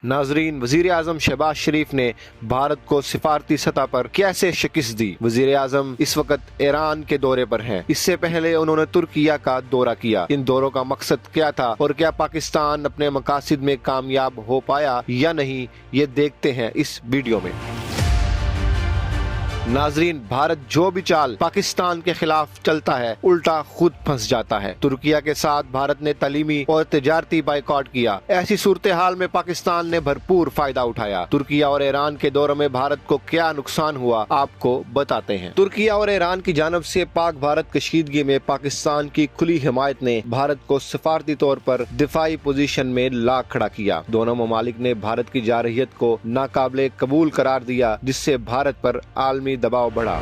नाजरीन, वजीर आजम शहबाज शरीफ ने भारत को सिफारती सतह पर कैसे शिकस्त दी। वजीर आजम इस वक्त ईरान के दौरे पर हैं। इससे पहले उन्होंने तुर्किया का दौरा किया। इन दौरों का मकसद क्या था और क्या पाकिस्तान अपने मकासद में कामयाब हो पाया या नहीं, ये देखते हैं इस वीडियो में। नाजरीन, भारत जो भी चाल पाकिस्तान के खिलाफ चलता है, उल्टा खुद फंस जाता है। तुर्किया के साथ भारत ने तालीमी और तिजारती बाइकॉट किया। ऐसी सूरत हाल में पाकिस्तान ने भरपूर फायदा उठाया। तुर्किया और ईरान के दौरे में भारत को क्या नुकसान हुआ, आपको बताते हैं। तुर्किया और ईरान की जानब से पाक भारत कशीदगी में पाकिस्तान की खुली हिमायत ने भारत को सफारती तौर पर दिफाई पोजीशन में ला खड़ा किया। दोनों ममालिक ने भारत की जारहियत को नाकाबिले कबूल करार दिया, जिससे भारत पर आलमी दबाव बढ़ा।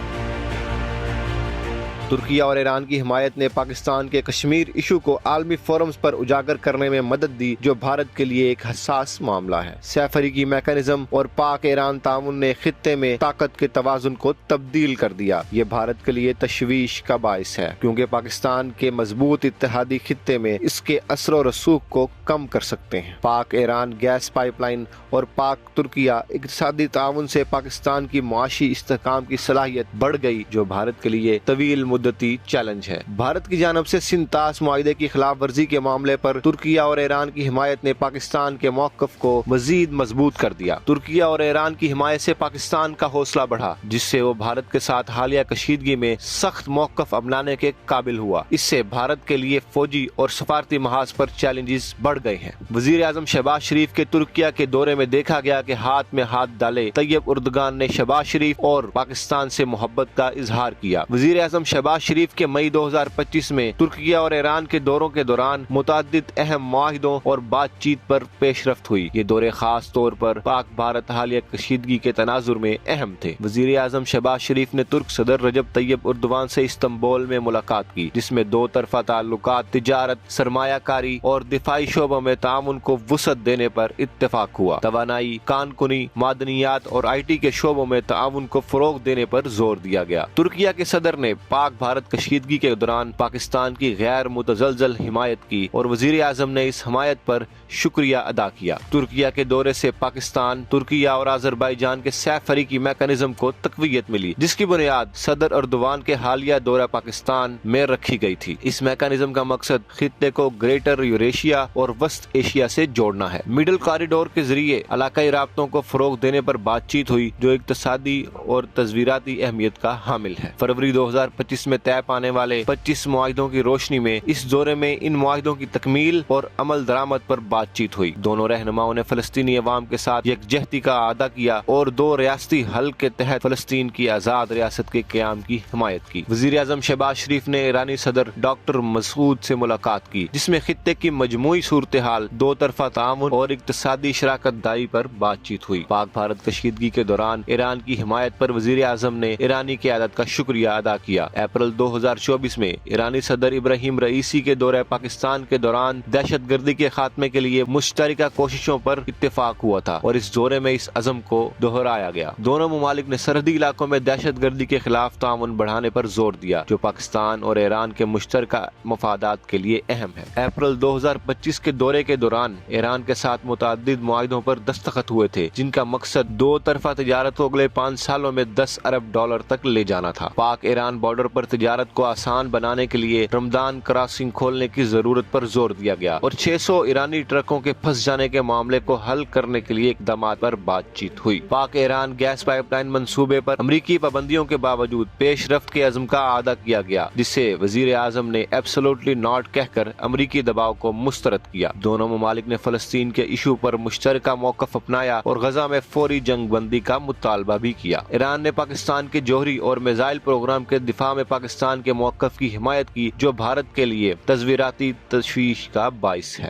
तुर्किया और ईरान की हिमायत ने पाकिस्तान के कश्मीर इशू को आलमी फोरम्स पर उजागर करने में मदद दी, जो भारत के लिए एक हसास मामला है। सैफरी मैकेनिज्म और पाक ईरान ताउन ने खित्ते में ताकत के तवाजुन को तब्दील कर दिया। ये भारत के लिए तशवीश का बाइस है, क्योंकि पाकिस्तान के मजबूत इत्तेहादी खित्ते में इसके असर और रसूख को कम कर सकते हैं। पाक ईरान गैस पाइपलाइन और पाक तुर्किया इक्तिसादी ताउन से पाकिस्तान की मुआशी इस्तेहकाम की सलाहियत बढ़ गई, जो भारत के लिए तवील मुद्दती चैलेंज है। भारत की जानब से सिंतास मुआहिदे की खिलाफ वर्जी के मामले पर तुर्किया और ईरान की हिमायत ने पाकिस्तान के मौक़िफ़ को मजीद मजबूत कर दिया। तुर्किया और ईरान की हिमायत से पाकिस्तान का हौसला बढ़ा, जिससे वो भारत के साथ हालिया कशीदगी में सख्त मौक़िफ़ अपनाने के काबिल हुआ। इससे भारत के लिए फौजी और सफारती महाज पर चैलेंजेस बढ़ गए हैं। वजीर आजम शहबाज शरीफ के तुर्किया के दौरे में देखा गया कि हाथ में हाथ डाले तैयब उर्दगान ने शहबाज शरीफ और पाकिस्तान से मोहब्बत का इजहार किया। वजीर आजम शहबाज शरीफ के मई 2025 में तुर्किया और ईरान के दौरों के दौरान मुतअद्दिद अहम मुआहिदों और बातचीत पर पेशरफ्त हुई। ये दौरे खास तौर पर पाक भारत हालिया कशीदगी के तनाजुर में अहम थे। वजीर आजम शहबाज शरीफ ने तुर्क सदर रजब तैयब उर्दवान से इस्तांबुल में मुलाकात की, जिसमें दो तरफा ताल्लुकात, तिजारत, सरमायाकारी और दिफाई शोबों में ताउन को वुसअत देने पर इत्तेफाक हुआ। तवानाई, कानकुनी, मादनियात और IT के शोबों में ताउन को फरोग देने पर जोर दिया गया। तुर्किया के सदर ने पाक भारत कशीदगी के दौरान पाकिस्तान की गैर मुतज़लज़ल हिमायत की और वजीर आजम ने इस हिमायत पर शुक्रिया अदा किया। तुर्किया के दौरे से पाकिस्तान, तुर्किया और अज़रबैजान के सैफरी मैकेनिज्म को तक़वियत मिली, जिसकी बुनियाद सदर अर्दवान के हालिया दौरा पाकिस्तान में रखी गई थी। इस मैकेनिज्म का मकसद खित्ते को ग्रेटर यूरेशिया और वस्त एशिया से जोड़ना है। मिडल कॉरिडोर के जरिए इलाकाई राब्तों को फरोग देने पर बातचीत हुई, जो इक़्तिसादी और तज़वीराती अहमियत का हामिल है। फरवरी 2025 में तय पाने वाले 25 मुआहिदों की रोशनी में इस दौरे में इन मुआहिदों की तकमील और अमल दरामद पर बातचीत हुई। दोनों रहनुमाओं ने फलस्तीनी अवाम के साथ यकजहती का आदा किया और दो रियासती हल के तहत फलस्तीन की आजाद रियासत के क़याम की हिमायत की। वज़ीर आज़म शहबाज शरीफ ने ईरानी सदर डॉक्टर मसूद से मुलाकात की, जिसमें खित्ते की मजमूई सूरत हाल, दो तरफा ताउन और इक़्तिसादी शराकत दारी पर बातचीत हुई। पाक भारत कशीदगी के दौरान ईरान की हिमायत पर वज़ीर आज़म ने ईरानी क़यादत का शुक्रिया अदा किया। अप्रैल 2024 में ईरानी सदर इब्राहिम रईसी के दौरे पाकिस्तान के दौरान दहशतगर्दी के खात्मे के लिए मुश्तरका कोशिशों पर इत्तेफाक हुआ था और इस दौरे में इस अज़म को दोहराया गया। दोनों ममालिक ने सरहदी इलाकों में दहशतगर्दी के खिलाफ ताउन बढ़ाने पर जोर दिया, जो पाकिस्तान और ईरान के मुश्तरका मफादात के लिए अहम है। अप्रैल 2025 के दौरे के दौरान ईरान के साथ मुतअद्दिद मुआहिदों पर दस्तखत हुए थे, जिनका मकसद दो तरफा तिजारत को अगले 5 सालों में $10 अरब तक ले जाना था। पाक ईरान बॉर्डर पर तिजारत को आसान बनाने के लिए रमदान क्रॉसिंग खोलने की जरूरत पर जोर दिया गया और 600 ईरानी ट्रकों के फंस जाने के मामले को हल करने के लिए इक़दामात पर बातचीत हुई। पाक ईरान गैस पाइपलाइन मंसूबे पर अमरीकी पाबंदियों के बावजूद पेशरफ्त के अज़्म का आदा किया गया, जिससे वजीर आजम ने एब्सोल्युटली नॉट कहकर अमरीकी दबाव को मुस्तरद किया। दोनों ममालिक ने फलस्तीन के इशू पर मुश्तरका मौक़िफ़ अपनाया और गजा में फौरी जंग बंदी का मुतालबा भी किया। ईरान ने पाकिस्तान के जौहरी और मिसाइल प्रोग्राम के दिफा में पाकिस्तान के मौक़िफ़ की हिमायत की, जो भारत के लिए तज़वीराती तशवीश का बाइस है।